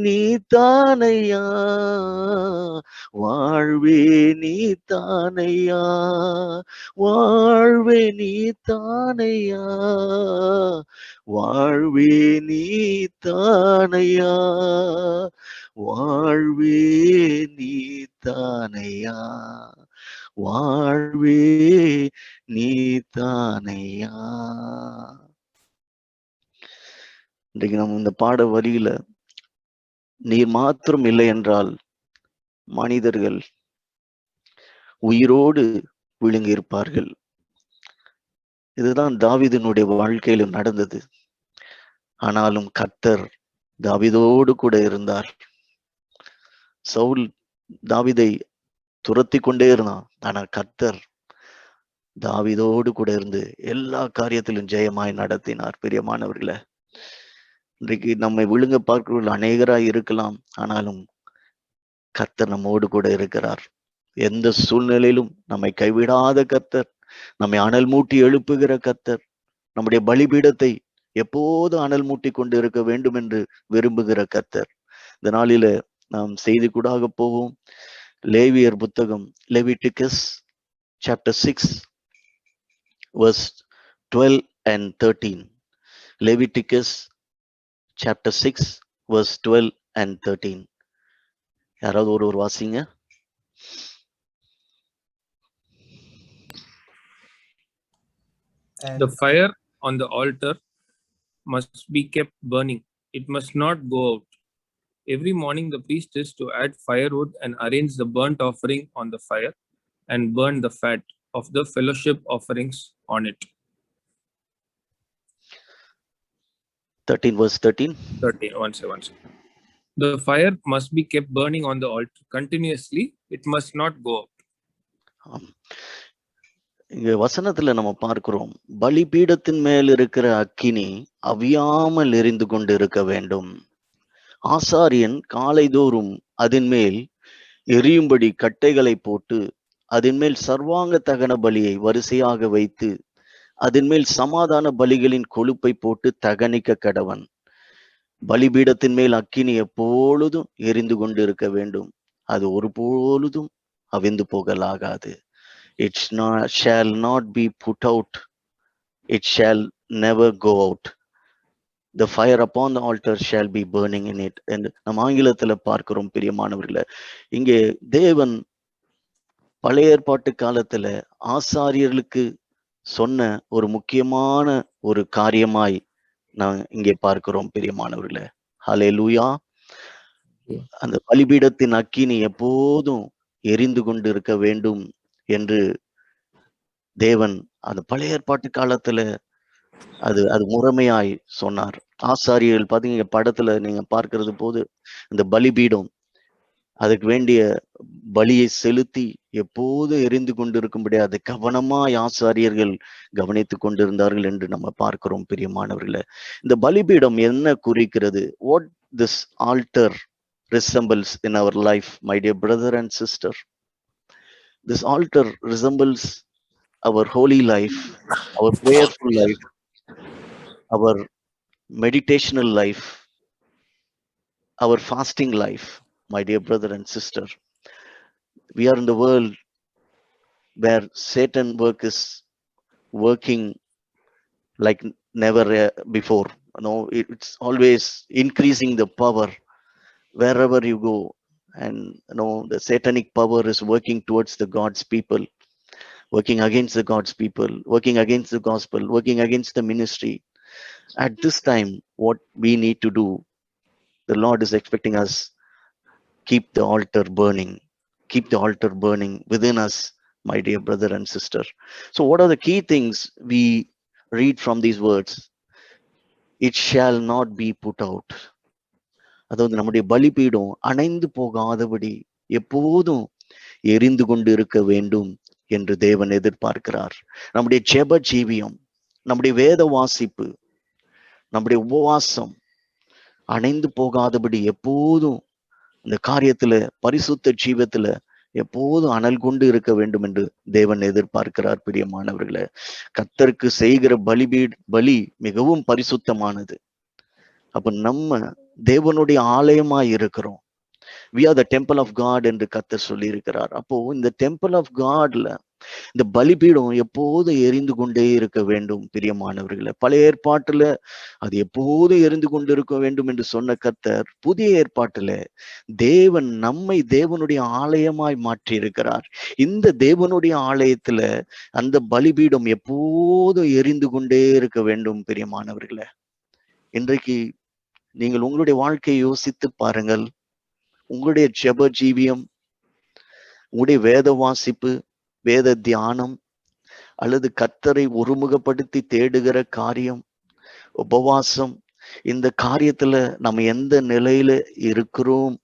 நீ தானையா, வாழ்வே நீ தானையா, வாழ்வே நீ தானையா, வாழ்வே நீ தானையா, வாழ்வே நீ தானையா, வாழ்வே நீ தானையா. இன்றைக்கு நம்ம இந்த பாட வரியில நீர் மாத்திரம் இல்லை என்றால் மனிதர்கள் உயிரோடு விழுங்கியிருப்பார்கள். இதுதான் தாவீதினுடைய வாழ்க்கையிலும் நடந்தது. ஆனாலும் கர்த்தர் தாவீதோடு கூட இருந்தார். சவுல் தாவீதை துரத்தி கொண்டே இருந்தான். ஆனா கர்த்தர் தாவீதோடு கூட இருந்து எல்லா காரியத்திலும் ஜெயமாய் நடத்தினார். பிரியமானவர்களே, இன்றைக்கு நம்மை விழுங்க பார்க்கிறவர்கள் அநேகராய் இருக்கலாம். ஆனாலும் கர்த்தர் நம்மோடு கூட இருக்கிறார். எந்த சூழ்நிலையிலும் நம்மை கைவிடாத கர்த்தர், நம்மை அனல் மூட்டி எழுப்புகிற கர்த்தர், நம்முடைய பலிபீடத்தை எப்போது அனல் மூட்டி கொண்டு இருக்க வேண்டும் என்று விரும்புகிற கர்த்தர். இந்த நாளில நாம் செய்தி கூடாக போவோம். லேவியர் புத்தகம், Leviticus chapter 6 verse 12 and 13. Leviticus chapter 6 verse 12 and 13. யாராவது ஒரு வாசிங்க. The fire on the altar must be kept burning. It must not go out. Every morning the priest is to add firewood and arrange the burnt offering on the fire and burn the fat of the fellowship offerings on it. 13 verse 13. 13, one second. The fire must be kept burning on the altar continuously. It must not go out. இங்க வசனத்துல நம்ம பார்க்கிறோம், பலிபீடத்தின் மேல் இருக்கிற அக்கினி அவியாமல் எரிந்து கொண்டு இருக்க வேண்டும். ஆசாரியன் காலைதோறும் அதன் மேல் எரியும்படி கட்டைகளை போட்டு அதன் மேல் சர்வாங்க தகன பலியை வரிசையாக வைத்து அதன் மேல் சமாதான பலிகளின் கொழுப்பை போட்டு தகனிக்க கடவன். பலிபீடத்தின் மேல் அக்கினி எப்பொழுதும் எரிந்து கொண்டு இருக்க வேண்டும். அது ஒருபொழுதும் அவிந்து போகலாகாது. It shall not be put out. It shall never go out. The fire upon the altar shall be burning in it. And நம்ம ஆங்கிலத்துல பார்க்கிறோம். பிரியமானவர்களே, இங்கே தேவன் பழைய ஏற்பாட்டு காலத்துல ஆசாரியர்களுக்கு சொன்ன ஒரு முக்கியமான ஒரு காரியமாய் நான் இங்கே பார்க்கிறோம். பிரியமானவர்களே, ஹல்லேலூயா. அந்த பலிபீடத்தின் அக்கினி எப்போதும் எரிந்து கொண்டு இருக்க வேண்டும் என்று தேவன் அந்த பழைய ஏற்பாட்டு காலத்துல அது முறைமையாய் சொன்னார். ஆசாரியர்கள் பாத்தீங்க, படத்துல நீங்க பார்க்கிறது போது இந்த பலிபீடம் அதுக்கு வேண்டிய பலியை செலுத்தி எப்போது எரிந்து கொண்டிருக்கும்படி அதை கவனமாய் ஆசாரியர்கள் கவனித்து கொண்டிருந்தார்கள் என்று நம்ம பார்க்கிறோம். பிரியமானவர்களே, இந்த பலிபீடம் என்ன குறிக்கிறது? What this altar resembles in our life, my dear brother and sister. This altar resembles our holy life, our prayerful life, our meditational life, our fasting life, my dear brother and sister. We are in the world where Satan work is working like never before. It's always increasing the power wherever you go. And the satanic power is working towards the God's people, working against the God's people, working against the gospel, working against the ministry. At this time, what we need to do, the Lord is expecting us, keep the altar burning. Keep the altar burning within us, my dear brother and sister. So what are the key things we read from these words? It shall not be put out. அதாவது நம்முடைய பலிபீடம் அணைந்து போகாதபடி எப்போதும் எரிந்து கொண்டு இருக்க வேண்டும் என்று தேவன் எதிர்பார்க்கிறார். நம்முடைய ஜெப ஜீவியம், நம்முடைய வேத வாசிப்பு, நம்முடைய உபவாசம் அணைந்து போகாதபடி எப்போதும் இந்த காரியத்துல, பரிசுத்த ஜீவத்துல எப்போதும் அனல் கொண்டு இருக்க வேண்டும் என்று தேவன் எதிர்பார்க்கிறார். பிரியமானவர்களே, கர்த்தருக்கு செய்கிற பலி மிகவும் பரிசுத்தமானது. அப்ப நம்ம தேவனுடைய ஆலயமா இருக்கிறோம். we are the temple of God என்று கர்த்தர் சொல்லி இருக்கிறார். அப்போ இந்த டெம்பிள் ஆஃப் காட்ல இந்த பலிபீடம் எப்போதும் எரிந்து கொண்டே இருக்க வேண்டும். பிரியமானவர்களே, பழைய ஏற்பாட்டுல அது எப்போதும் எரிந்து கொண்டு இருக்க வேண்டும் என்று சொன்ன கர்த்தர் புதிய ஏற்பாட்டுல தேவன் நம்மை தேவனுடைய ஆலயமாய் மாற்றி இருக்கிறார். இந்த தேவனுடைய ஆலயத்துல அந்த பலிபீடம் எப்போதும் எரிந்து கொண்டே இருக்க வேண்டும். பிரியமானவர்களே, இன்றைக்கு நீங்கள் உங்களுடைய வாழ்க்கையை யோசித்து பாருங்கள். உங்களுடைய ஜெப ஜீவியம், உங்களுடைய வேத வாசிப்பு, வேத தியானம், அல்லது கர்த்தரை ஒருமுகப்படுத்தி தேடுகிற காரியம், உபவாசம், இந்த காரியத்துல நம்ம எந்த நிலையில இருக்கிறோம்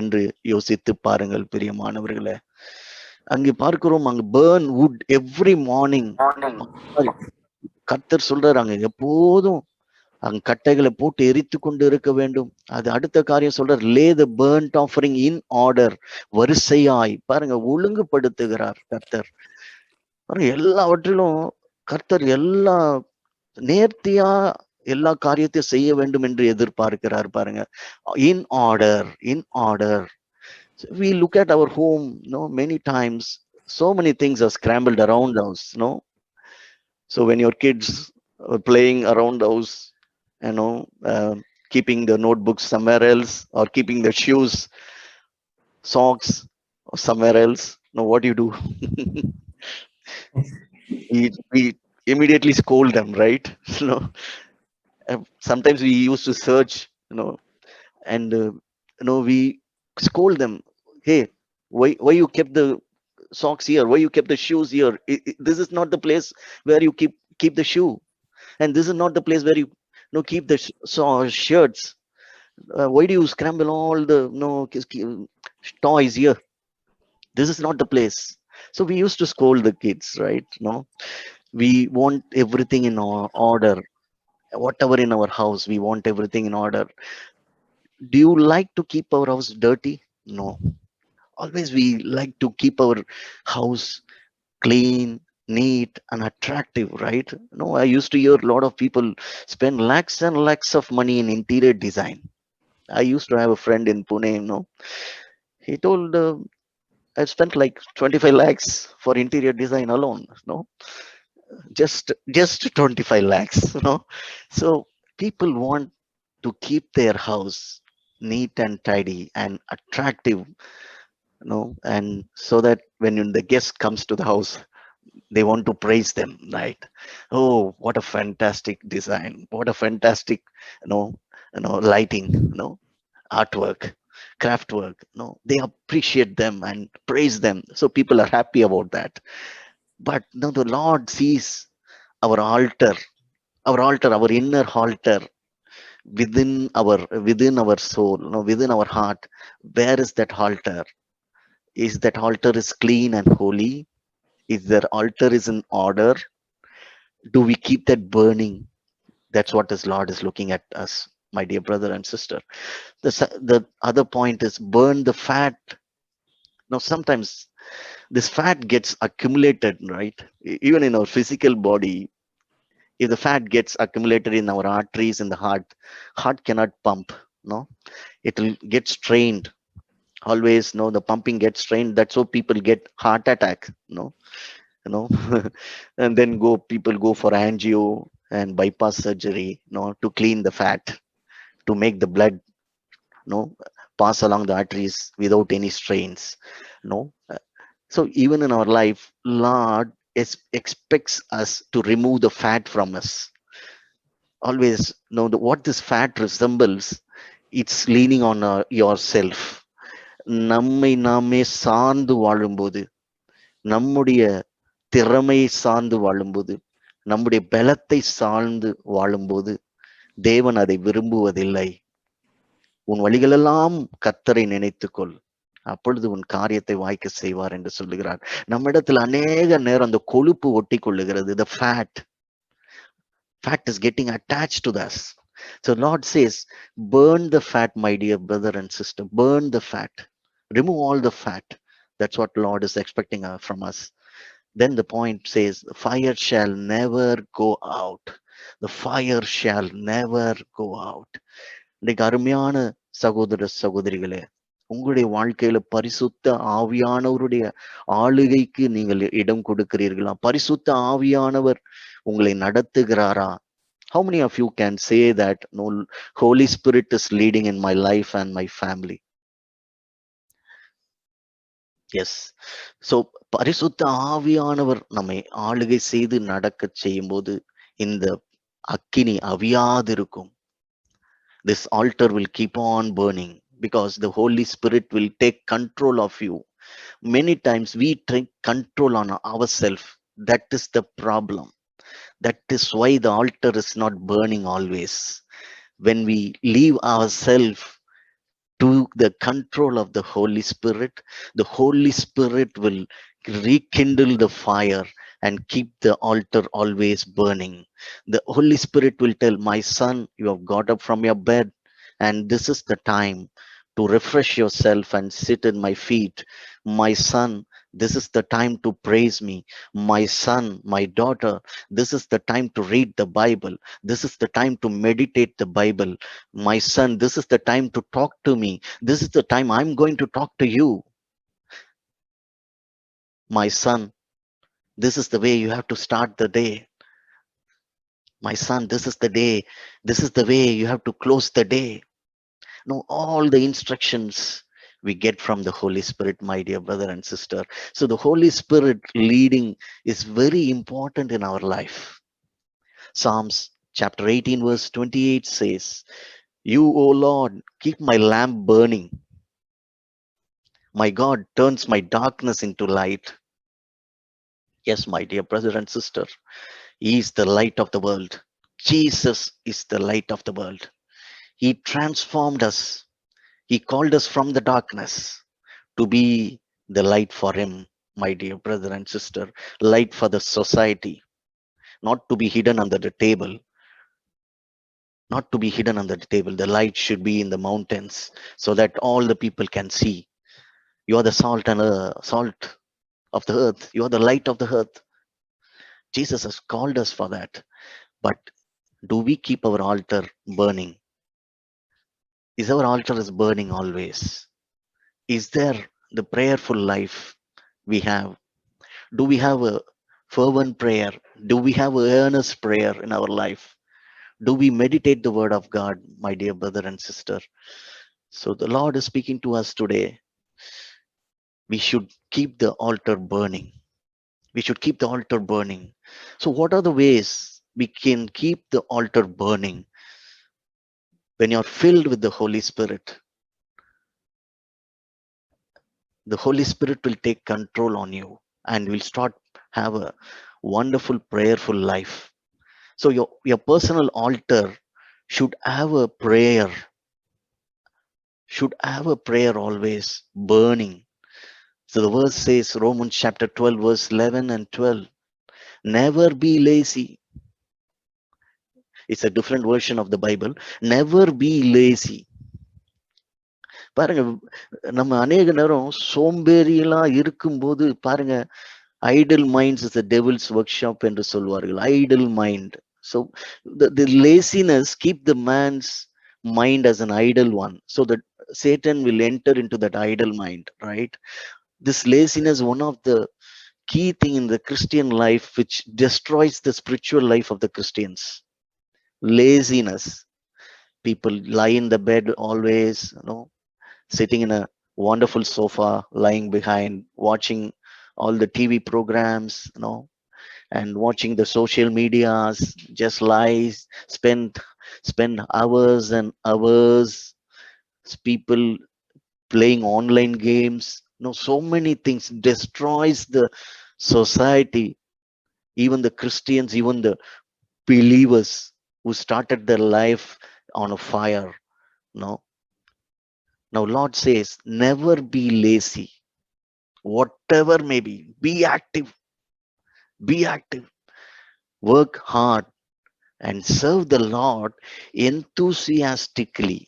என்று யோசித்து பாருங்கள். பிரியமானவர்களே, அங்கே பார்க்கிறோம், அங்க பேர்ன் வுட் எவ்ரி மார்னிங். கர்த்தர் சொல்றாரு, அங்க எப்போதும் அங்க கட்டைகளை போட்டு எரித்து கொண்டு இருக்க வேண்டும். அது அடுத்த காரியம் சொல்றார், லே த பர்ன்ட் ஆஃபரிங் இன் ஆர்டர். வரிசையாய் பாருங்க, ஒழுங்குபடுத்துகிறார் கர்த்தர். பாருங்க, எல்லாவற்றிலும் கர்த்தர் எல்லா நேர்த்தியா எல்லா காரியத்தையும் செய்ய வேண்டும் என்று எதிர்பார்க்கிறார். பாருங்க, in order, in order. We look at our home, many times so many things are scrambled around us, so when your kids are playing around the house, keeping the notebooks somewhere else, or keeping the shoes, socks somewhere else, what do you do? we immediately scold them, right? Sometimes we used to search, and we scold them. Hey, why you kept the socks here? Why you kept the shoes here? This is not the place where you keep the shoe, and this is not the place where you keep the shirts. Why do you scramble all the toys here? This is not the place. So we used to scold the kids, right? We want everything in order. Whatever in our house, we want everything in order. Do you like to keep our house dirty? No. Always we like to keep our house clean, neat, and attractive, right? I used to hear a lot of people spend lakhs and lakhs of money in interior design. I used to have a friend in Pune, he told, I spent like 25 lakhs for interior design alone, just 25 lakhs, So people want to keep their house neat and tidy and attractive, and so that when the guest comes to the house, they want to praise them, right? Oh, what a fantastic design, what a fantastic, lighting, artwork, craft work. They appreciate them and praise them, so people are happy about that. But now the Lord sees our altar, our inner altar, within our soul, within our heart. Where is that altar? Is that altar is clean and holy? Is that altar is in order? Do we keep that burning? That's what this Lord is looking at us, my dear brother and sister. The other point is burn the fat. Now sometimes this fat gets accumulated, right? Even in our physical body, if the fat gets accumulated in our arteries in the heart cannot pump. It will get strained. Always, the pumping gets strained. That's how people get heart attack. you know and then people go for angio and bypass surgery, to clean the fat, to make the blood, pass along the arteries without any strains. no so even in our life, Lord expects us to remove the fat from us. Always know what this fat resembles. It's leaning on yourself. நம்மை நாமே சார்ந்து வாழும்போது, நம்முடைய திறமையை சார்ந்து வாழும்போது, நம்முடைய பலத்தை சார்ந்து வாழும்போது, தேவன் அதை விரும்புவதில்லை. உன் வழிகளெல்லாம் கர்த்தரை நினைத்துக்கொள், அப்பொழுது உன் காரியத்தை வாய்க்க செய்வார் என்று சொல்லுகிறார். நம்மிடத்தில் அநேக நேரம் அந்த கொழுப்பு ஒட்டி கொள்ளுகிறது. The fat is getting attached to us. So Lord says, burn the fat, my dear brother and sister. Burn the fat. Remove all the fat. That's what Lord is expecting from us. Then the point says, fire shall never go out. The fire shall never go out. இன்னைக்கு அருமையான சகோதர சகோதரிகளே, உங்களுடைய வாழ்க்கையில பரிசுத்த ஆவியானவருடைய ஆளுகைக்கு நீங்கள் இடம் கொடுக்கிறீர்களா? பரிசுத்த ஆவியானவர் உங்களை நடத்துகிறாரா? How many of you can say that no, Holy Spirit is leading in my life and my family? Yes. So பரிசுத்த ஆவியானவர் நம்மை ஆளுகை செய்து நடக்க செய்யும் போது இந்த அக்கினி அவியாதிருக்கும். This altar will keep on burning because the Holy Spirit will take control of you. Many times we take control on ourselves. That is the problem. That is why the altar is not burning always. When we leave ourselves to the control of the Holy Spirit will rekindle the fire and keep the altar always burning. The Holy Spirit will tell, my son, you have got up from your bed, and this is the time to refresh yourself and sit at my feet. My son, this is the time to praise me. My son, my daughter, this is the time to read the Bible. This is the time to meditate the Bible. My son, this is the time to talk to me. This is the time I'm going to talk to you. My son, this is the way you have to start the day. My son, this is the day. This is the way you have to close the day. No, all the instructions we get from the Holy Spirit, my dear brother and sister. So the Holy Spirit leading is very important in our life. Psalms chapter 18 verse 28 says, you, O Lord, keep my lamp burning. My God turns my darkness into light. Yes, my dear brother and sister, He is the light of the world. Jesus is the light of the world. He transformed us. He called us from the darkness to be the light for Him, my dear brother and sister. Light for the society, not to be hidden under the table. Not to be hidden under the table. The light should be in the mountains so that all the people can see. You are the salt and salt of the earth. You are the light of the earth. Jesus has called us for that. But do we keep our altar burning? Is our altar is burning always? Is there the prayerful life we have? Do we have a fervent prayer? Do we have an earnest prayer in our life? Do we meditate the word of God, my dear brother and sister? So the Lord is speaking to us today. We should keep the altar burning. We should keep the altar burning. So what are the ways we can keep the altar burning? When you're filled with the Holy Spirit, the Holy Spirit will take control on you and will start have a wonderful prayerful life. So your personal altar should have a prayer, always burning. So the verse says, Romans chapter 12 verse 11 and 12, never be lazy. It's a different version of the Bible. Never be lazy. பாருங்க, நம்ம அநேக நேரம் சோம்பேறியெல்லாம் இருக்கும்போது பாருங்க, idle minds is the devil's workshop என்று சொல்வார்கள். Idle mind. So the laziness keep the man's mind as an idle one, so that Satan will enter into that idle mind, right? This laziness, one of the key thing in the Christian life which destroys the spiritual life of the Christians. Laziness. People lie in the bed always, sitting in a wonderful sofa, lying behind, watching all the TV programs, and watching the social medias, just lies, spend hours and hours. People playing online games, so many things destroys the society. Even the Christians, even the believers who started their life on a fire. Now Lord says, never be lazy. Whatever may be active. Be active. Work hard and serve the Lord enthusiastically.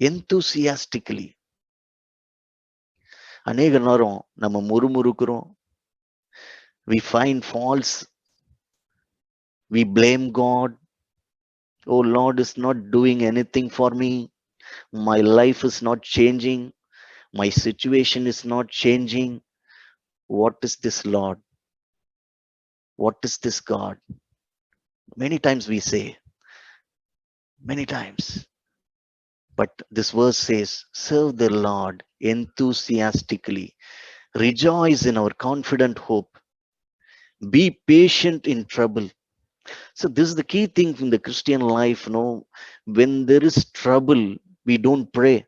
Enthusiastically. அநேக நேரம் நம்ம முறுமுறுக்கிறோம். We find faults We blame God. Oh, Lord is not doing anything for me. My life is not changing. My situation is not changing. What is this, Lord? What is this, God? Many times we say, many times. But this verse says, serve the Lord enthusiastically. Rejoice in our confident hope. Be patient in trouble. So this is the key thing in the Christian life. When there is trouble, we don't pray.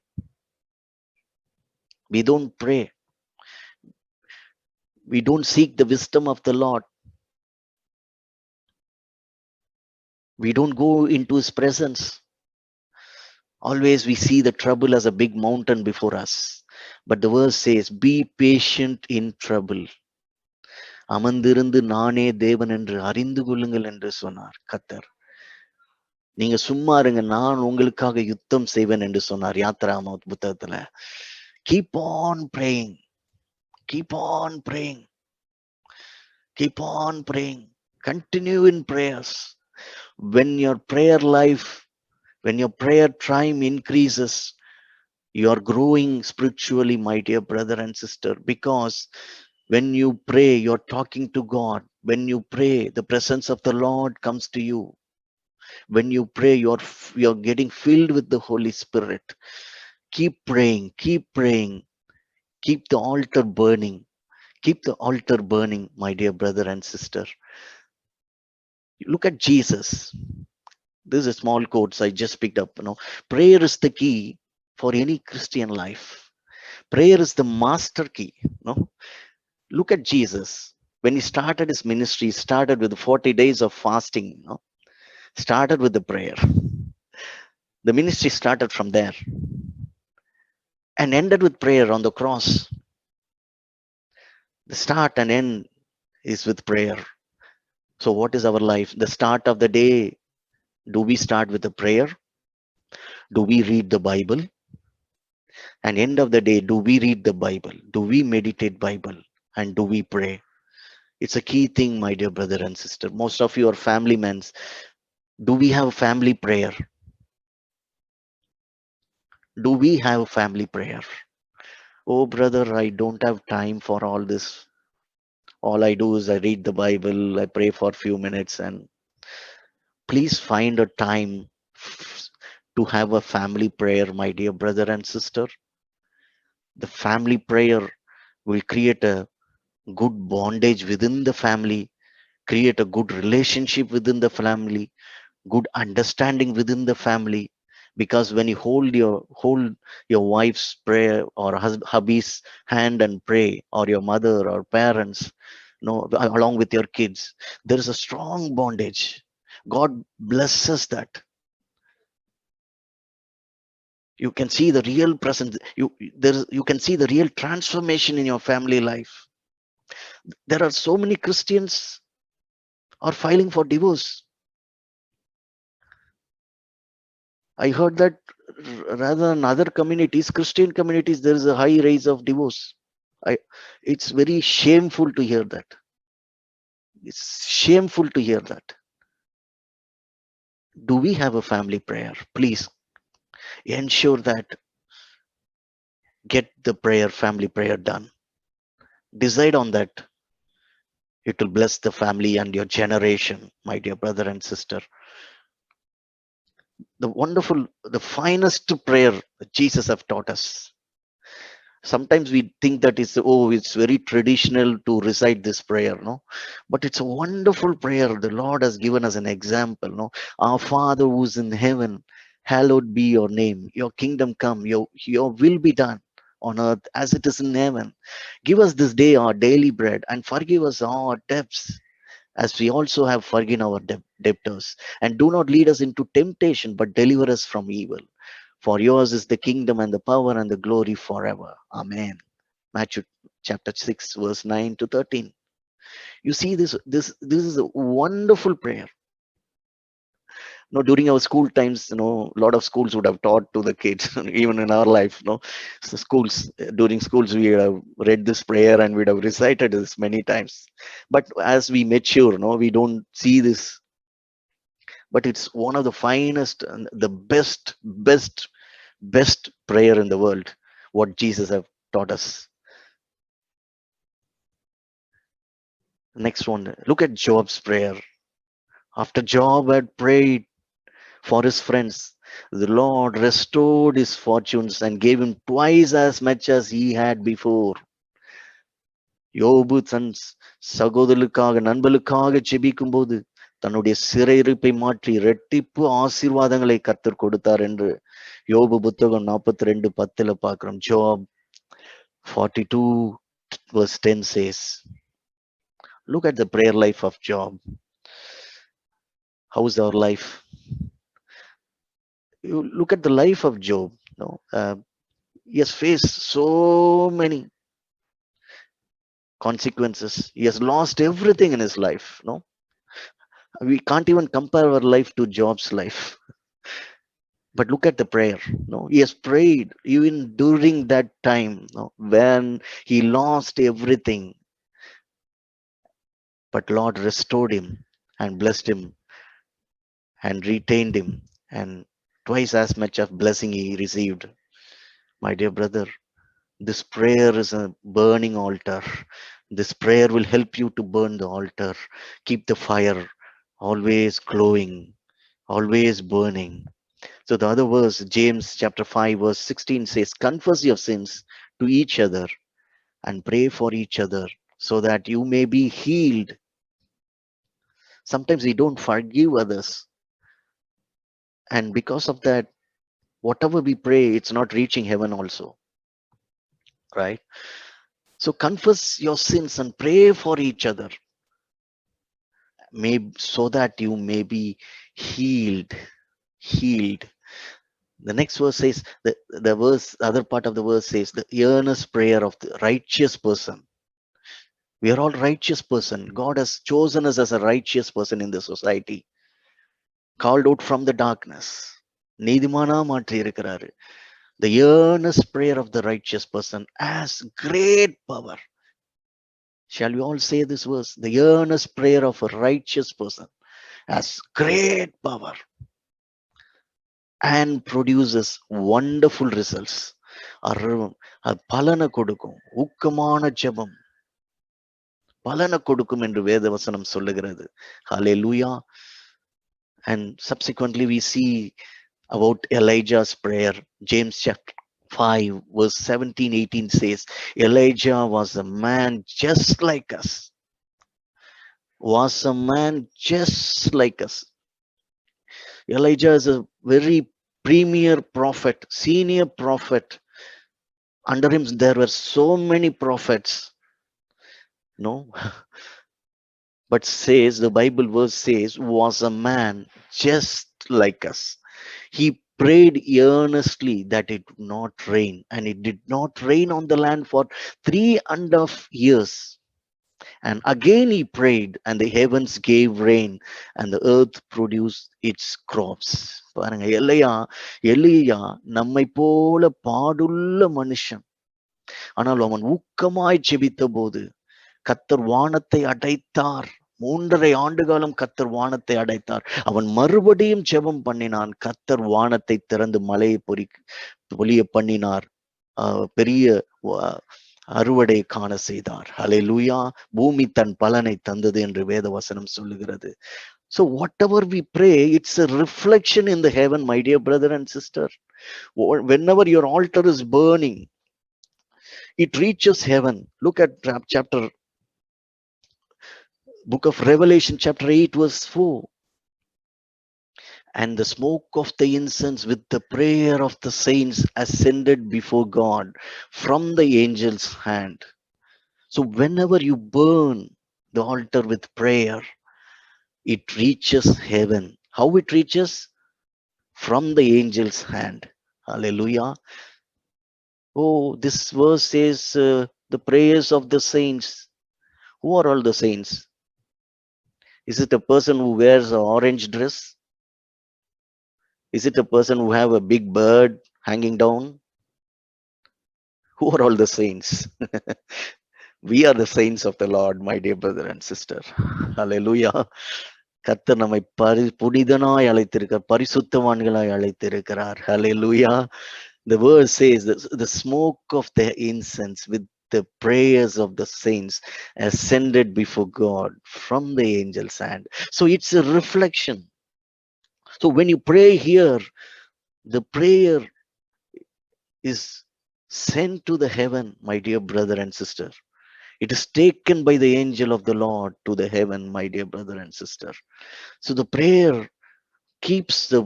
We don't pray. We don't seek the wisdom of the Lord. We don't go into his presence. Always we see the trouble as a big mountain before us. But the verse says, be patient in trouble. அமர்ந்திருந்து நானே தேவன் என்று அறிந்து கொள்ளுங்கள் என்று சொன்னார் கர்த்தர். நீங்க சும்மா இருங்க, நான் உங்களுக்காக யுத்தம் செய்வேன் என்று சொன்னார் யாத்ராம புத்தகத்துல. Keep on praying. Keep on praying. Keep on praying. Continue in prayers. When your prayer life, when your prayer time increases, you are growing spiritually, my dear brother and sister, because when you pray, you're talking to God. When you pray, the presence of the Lord comes to you. When you pray, you're getting filled with the Holy Spirit. Keep praying, keep praying. Keep the altar burning. Keep the altar burning, my dear brother and sister. Look at Jesus. This is a small quotes I just picked up. Prayer is the key for any Christian life. Prayer is the master key. Look at Jesus. When he started his ministry, he started with 40 days of fasting. Started with the prayer. The ministry started from there and ended with prayer on the cross. The start and end is with prayer. So what is our life? The start of the day, do we start with a prayer? Do we read the Bible? And end of the day, do we read the Bible? Do we meditate Bible? And do we pray? It's a key thing, my dear brother and sister. Most of you are family men. Do we have family prayer? Do we have family prayer? Oh, brother, I don't have time for all this. All I do is I read the Bible, I pray for a few minutes, and please find a time to have a family prayer, my dear brother and sister. The family prayer will create a good bondage within the family, create a good relationship within the family, good understanding within the family. Because when you hold your wife's prayer or hubby's hand and pray, or your mother or parents, along with your kids, there is a strong bondage. God blesses that. You can see the real presence. You can see the real transformation in your family life. There are so many Christians are filing for divorce. I heard that rather than other communities, Christian communities, there is a high rise of divorce. It's very shameful to hear that. It's shameful to hear that. Do we have a family prayer? Please ensure that, get the family prayer done. Decide on that. It will bless the family and your generation, my dear brother and sister. The finest prayer that Jesus have taught us. Sometimes we think that it's very traditional to recite this prayer, but it's a wonderful prayer. The Lord has given us an example, Our Father who's in heaven, hallowed be your name. Your kingdom come, your will be done on earth as it is in heaven. Give us this day our daily bread, and forgive us all our debts as we also have forgiven our debtors. And do not lead us into temptation, but deliver us from evil. For yours is the kingdom and the power and the glory forever. Amen. Matthew chapter 6, verse 9 to 13. You see, this is a wonderful prayer. During our school times, a lot of schools would have taught to the kids, even in our life, So during schools, we have read this prayer and we'd have recited this many times. But as we mature, we don't see this but it's one of the finest and the best prayer in the world, what Jesus have taught us. Next one, look at Job's prayer. After Job had prayed for his friends, the Lord restored his fortunes and gave him twice as much as he had before. யோபு தன் சகோதரர்களுக்காக நண்பர்களுக்காக ஜெபிக்கும் போது தன்னுடைய சிறையிருப்பை மாற்றி இரட்டிப்பு ஆசீர்வாதங்களை கர்த்தர் கொடுத்தார் என்று யோபு புத்தகம் 42:10 பார்க்கிறோம். Job 42:10 says. Look at the prayer life of Job. How's our life? You look at the life of Job. No, he has faced so many consequences. He has lost everything in his life. No, we can't even compare our life to Job's life. But look at the prayer. No, he has prayed even during that time, no, when he lost everything. But Lord restored him and blessed him and retained him, and twice as much of blessing he received. My dear brother, this prayer is a burning altar. This prayer will help you to burn the altar. Keep the fire always glowing, always burning. So the other verse, James chapter 5, verse 16 says, confess your sins to each other and pray for each other so that you may be healed. Sometimes we don't forgive others. And because of that, whatever we pray, it's not reaching heaven also. Right? So confess your sins and pray for each other, so that you may be healed. Healed. The next verse says, the verse, other part of the verse says, the earnest prayer of the righteous person. We are all righteous person. God has chosen us as a righteous person in the society, called out from the darkness. நீதிமானா மாற்றி இருக்கிறாரு. The earnest prayer of the righteous person has great power. Shall we all say this verse? The earnest prayer of a righteous person has great power and produces wonderful results. அது பலனை கொடுக்கும். ஊக்கமான ஜெபம் பலனை கொடுக்கும் என்று வேதவசனம் சொல்லுகிறது. Hallelujah. And subsequently we see about Elijah's prayer. James chapter 5 verse 17-18 says, Elijah was a man just like us. Was a man just like us. Elijah is a very premier prophet, senior prophet. Under him there were so many prophets. No, but says, the Bible verse says, was a man just like us. He prayed earnestly that it would not rain, and it did not rain on the land for 3.5 years. And again he prayed, and the heavens gave rain, and the earth produced its crops. பாருங்க, எலியா நம்மை போல பாடுள்ள மனுஷன். ஆனால் அவன் ஊக்கமாய் ஜெபித்த போது கர்த்தர் வானத்தை அடைத்தார். 3.5 ஆண்டு காலம் கர்த்தர் வானத்தை அடைத்தார். அவன் மறுபடியும் ஜெபம் பண்ணினான். கர்த்தர் வானத்தை திறந்து மழையை பொழிய பண்ணினார். பெரிய அறுவடை காண செய்தார். ஹல்லேலூயா. பூமி தன் பலனை தந்தது என்று வேதவசனம் சொல்லுகிறது. So whatever we pray, it's a reflection in the heaven, my dear brother and sister. Whenever your altar is burning, it reaches heaven. Look at book of Revelation chapter 8 verse 4. And the smoke of the incense with the prayer of the saints ascended before God from the angel's hand. So whenever you burn the altar with prayer, it reaches heaven. How it reaches? From the angel's hand. Hallelujah. Oh, this verse says the prayers of the saints. Who are all the saints? Is it a person who wears an orange dress? Is it a person who have a big bird hanging down? Who are all the saints? We are the saints of the Lord, my dear brother and sister. Hallelujah. கர்த்தர் நம்மை புனிதனாய் அழைத்திருக்கிறார், பரிசுத்தவான்களாய் அழைத்திருக்கிறார். ஹalleluya. The verse says that the smoke of the incense with the prayers of the saints ascended before God from the angel's hand. So it's a reflection. So when you pray here, the prayer is sent to the heaven, my dear brother and sister. It is taken by the angel of the Lord to the heaven, my dear brother and sister. So the prayer keeps the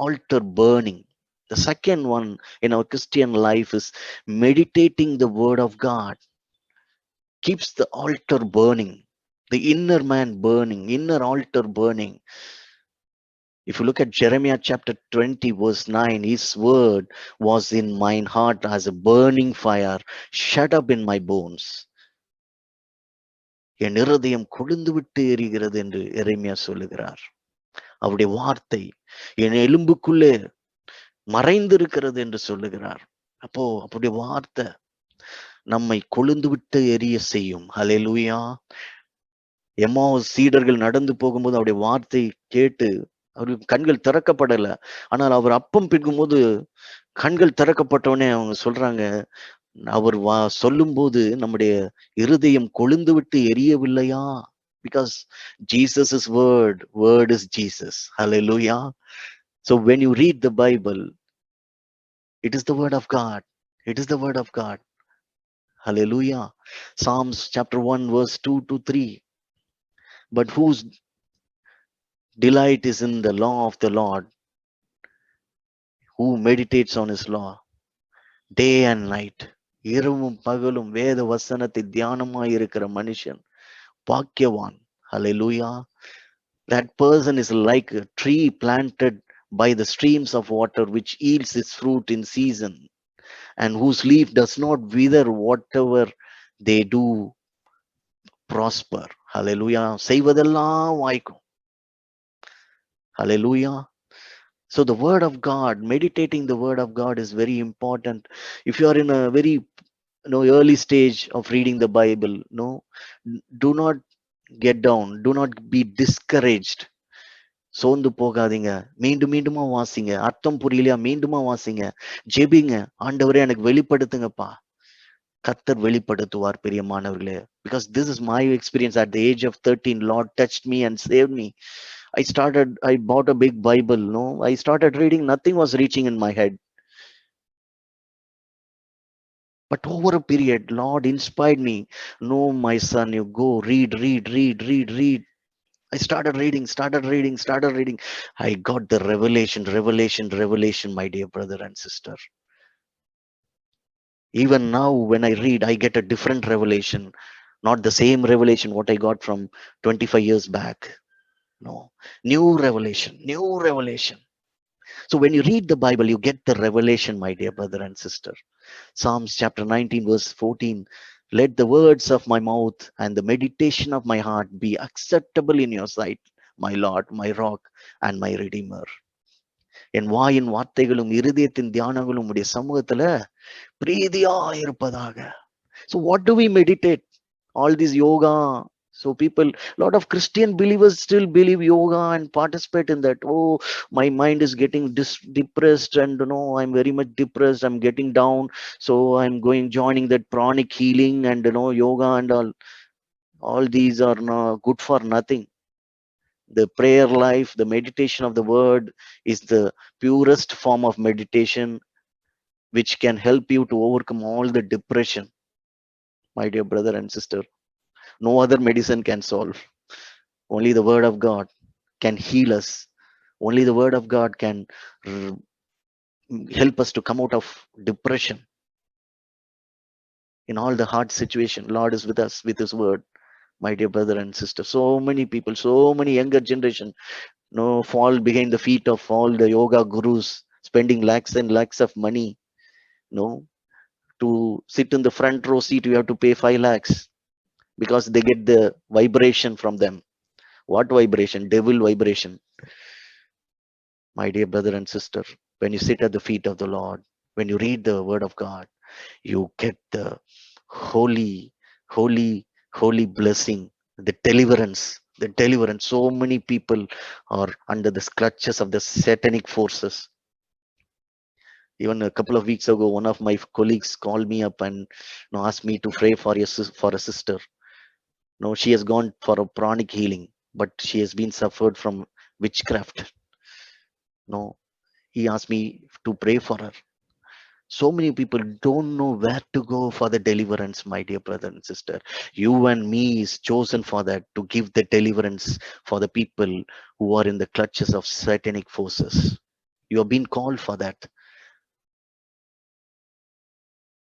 altar burning. The second one in our Christian life is meditating the word of God. Keeps the altar burning, the inner man burning, inner altar burning. If you look at Jeremiah chapter 20, verse 9, his word was in mine heart as a burning fire, shut up in my bones. என் இருதயம் கொழுந்து விட்டு எரிகிறது என்று எரேமியா சொல்லுகிறார். அவருடைய வார்த்தை என் எலும்புக்குள்ளே மறைந்திருக்கிறது என்று சொல்லுகிறார். அப்போ அவருடைய வார்த்தை நம்மை கொழுந்து விட்டு எரிய செய்யும். ஹல்லேலூயா. எம்மாவுஸ் சீடர்கள் நடந்து போகும்போது அவருடைய வார்த்தை கேட்டு அவருக்கு கண்கள் திறக்கப்படல. ஆனால் அவர் அப்பம் பிற்கும்போது கண்கள் திறக்கப்பட்டவனே அவங்க சொல்றாங்க, அவர் சொல்லும்போது நம்முடைய இருதயம் கொழுந்து விட்டு எரியவில்லையா? Because Jesus is word is Jesus. Hallelujah. So when you read the Bible, it is the word of God. It is the word of God. Hallelujah. Psalms chapter 1 verse 2 to 3. But whose delight is in the law of the Lord, who meditates on his law day and night. இரவும் பகலும் வேத வசனத்தை தியானமாய் இருக்கிற மனுஷன் பாக்கியவான். Hallelujah. That person is like a tree planted by the streams of water, which yields its fruit in season, and whose leaf does not wither. Whatever they do prosper. Hallelujah. செய்வதெல்லாம் வாய்க்கும். Hallelujah. So the word of God, meditating the word of God is very important. If you are in a very early stage of reading the Bible, do not get down, do not be discouraged. சோர்ந்து போகாதீங்க, மீண்டும் மீண்டுமா வாசிங்க. அர்த்தம் புரியலையா, மீண்டுமா வாசிங்க, ஜெபிங்க. ஆண்டவரே எனக்கு வெளிப்படுத்துங்கப்பா. கர்த்தர் வெளிப்படுத்துவார் பிரியமானவர்களே. Because this is my experience at the age of 13. Lord touched me and saved me. I bought a big Bible. I started reading, nothing was reaching in my head. But over a period, Lord inspired me. No, my son, you go read. I started reading. I got the revelation, my dear brother and sister. Even now, when I read, I get a different revelation, not the same revelation what I got from 25 years back. No, new revelation. So when you read the Bible, you get the revelation, my dear brother and sister. Psalms chapter 19, verse 14. Let the words of my mouth and the meditation of my heart be acceptable in your sight, my Lord, my rock and my redeemer. என் வாயின் வார்த்தைகளும் இருதயத்தின் தியானங்களும் உடைய சமூகத்துல பிரீதியா இருப்பதாக. So what do we meditate? All this yoga. So people, a lot of Christian believers still believe yoga and participate in that. Oh, my mind is getting depressed, and I'm very much depressed, I'm getting down, so I'm joining that pranic healing and yoga and all these are good for nothing. The prayer life, the meditation of the word is the purest form of meditation, which can help you to overcome all the depression, my dear brother and sister. No other medicine can solve. Only the word of God can heal us. Only the word of God can help us to come out of depression. In all the hard situation, Lord is with us with his word, my dear brother and sister. So many people, so many younger generation fall behind the feet of all the yoga gurus, spending lakhs and lakhs of money. To sit in the front row seat, you have to pay 5 lakhs because they get the vibration from them. What vibration? Devil vibration. My dear brother and sister, when you sit at the feet of the Lord, when you read the word of God, you get the holy blessing, the deliverance The deliverance. So many people are under the clutches of the satanic forces. Even a couple of weeks ago, one of my colleagues called me up and asked me to pray for for a sister. No, she has gone for a pranic healing, but she has been suffered from witchcraft. No, he asked me to pray for her. So many people don't know where to go for the deliverance, my dear brother and sister. You and me is chosen for that, to give the deliverance for the people who are in the clutches of satanic forces. You have been called for that.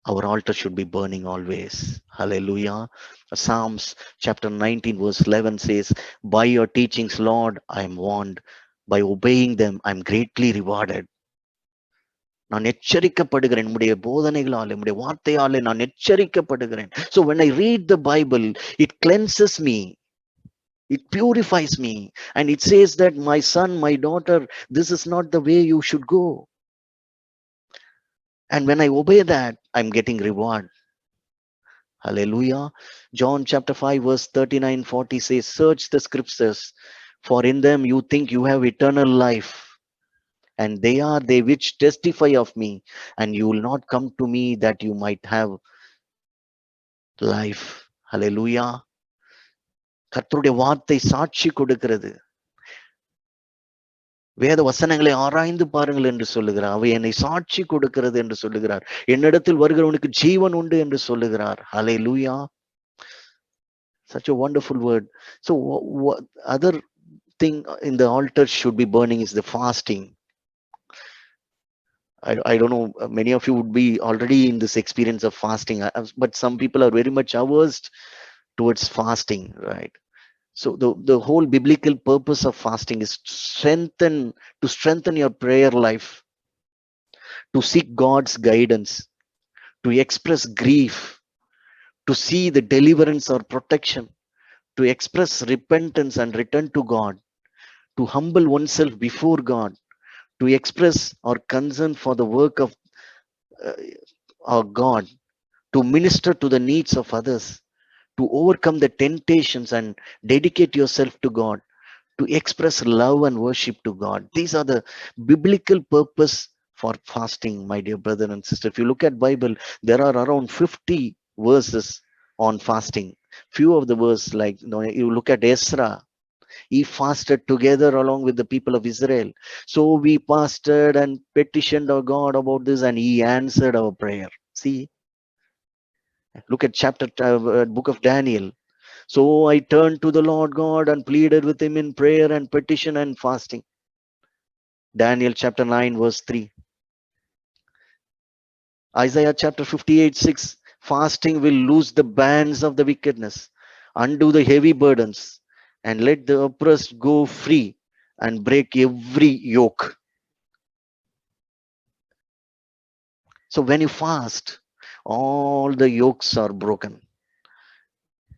Our altar should be burning always. Hallelujah. Psalms chapter 19, verse 11 says, by your teachings, Lord, I am warned. By obeying them, I am greatly rewarded. நான் எச்சரிக்கப்படுகிறேன் உம்முடைய போதனைகளால் உம்முடைய வார்த்தையாலே நான் எச்சரிக்கப்படுகிறேன். So when I read the Bible, it cleanses me, it purifies me, and it says that my son, my daughter, this is not the way you should go. And when I obey that, I'm getting reward. Hallelujah. John chapter 5 verse 39-40 says, search the scriptures, for in them you think you have eternal life, and they are they which testify of me, and you will not come to me that you might have life. Hallelujah. கர்த்தருடைய வார்த்தை சாட்சி கொடுக்கிறது. வேத வசனங்களை ஆராய்ந்து பாருங்கள் என்று சொல்லுகிறார். அவை என்னை சாட்சி கொடுக்கிறது என்று சொல்லுகிறார். என்னிடத்தில் வருகிறவனுக்கு ஜீவன் உண்டு என்று சொல்லுகிறார். ஹல்லேலூயா. Such a wonderful word. So what other thing in the altar should be burning is the fasting. I don't know, many of you would be already in this experience of fasting, but some people are very much averse towards fasting, right? So the whole biblical purpose of fasting is to strengthen your prayer life, to seek God's guidance, to express grief, to see the deliverance or protection, to express repentance and return to God, to humble oneself before God, to express our concern for the work of our God, to minister to the needs of others, to overcome the temptations and dedicate yourself to God, to express love and worship to God. These are the biblical purpose for fasting, my dear brother and sister. If you look at Bible, there are around 50 verses on fasting. Few of the verses, like you look at Ezra, he fasted together along with the people of Israel. So we fasted and petitioned our God about this, and he answered our prayer. See, look at book of Daniel. So I turned to the Lord God and pleaded with him in prayer and petition and fasting. Daniel chapter 9 verse 3. Isaiah chapter 58:6. Fasting will loose the bands of the wickedness, undo the heavy burdens, and let the oppressed go free, and break every yoke. So when you fast, all the yokes are broken,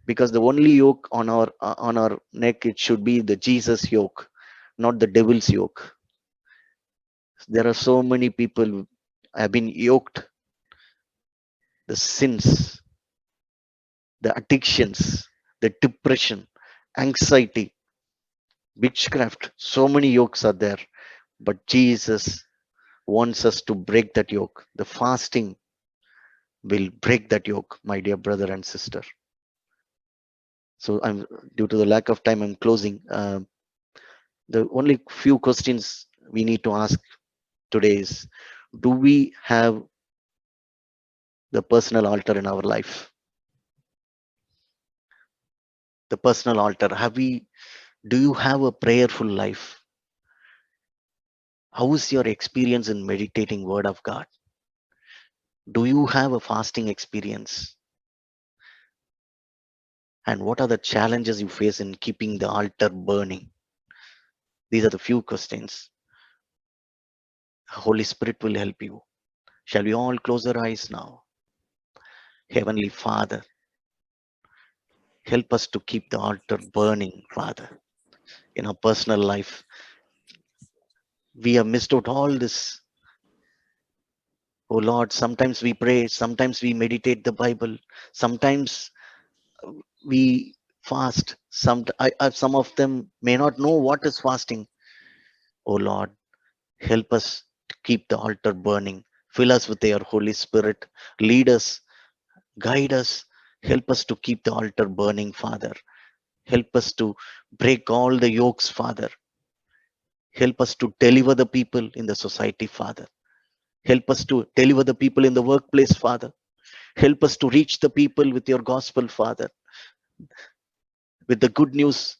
because the only yoke on our neck, it should be the Jesus yoke, not the devil's yoke. There are so many people have been yoked, the sins, the addictions, the depression, anxiety, witchcraft. So many yokes are there, but Jesus wants us to break that yoke. The fasting will break that yoke, my dear brother and sister. So I'm, due to the lack of time, I'm closing. The only few questions we need to ask today is, do we have the personal altar in our life? The personal altar, do you have a prayerful life? How is your experience in meditating word of God? Do you have a fasting experience? And what are the challenges you face in keeping the altar burning? These are the few questions. Holy Spirit will help you. Shall we all close our eyes now? Heavenly Father, help us to keep the altar burning, Father, in our personal life. We have missed out all this. Oh Lord, sometimes we pray, sometimes we meditate the Bible, sometimes we fast. Some of them may not know what is fasting. Oh Lord, help us to keep the altar burning. Fill us with your Holy Spirit. Lead us, guide us. Help us to keep the altar burning, Father. Help us to break all the yokes, Father. Help us to deliver the people in the society, Father. Help us to deliver the people in the workplace, Father. Help us to reach the people with your gospel, Father, with the good news,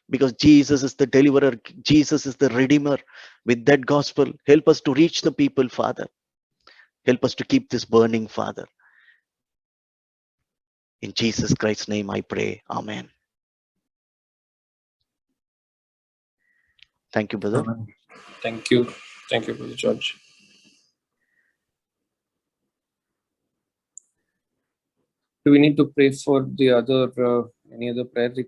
because Jesus is the deliverer, Jesus is the redeemer. With that gospel, help us to reach the people, Father. Help us to keep this burning, Father. In Jesus Christ's name I pray. Amen. Thank you, brother. Amen. Thank you. Thank you, Brother George. Do we need to pray for the other any other prayer requests?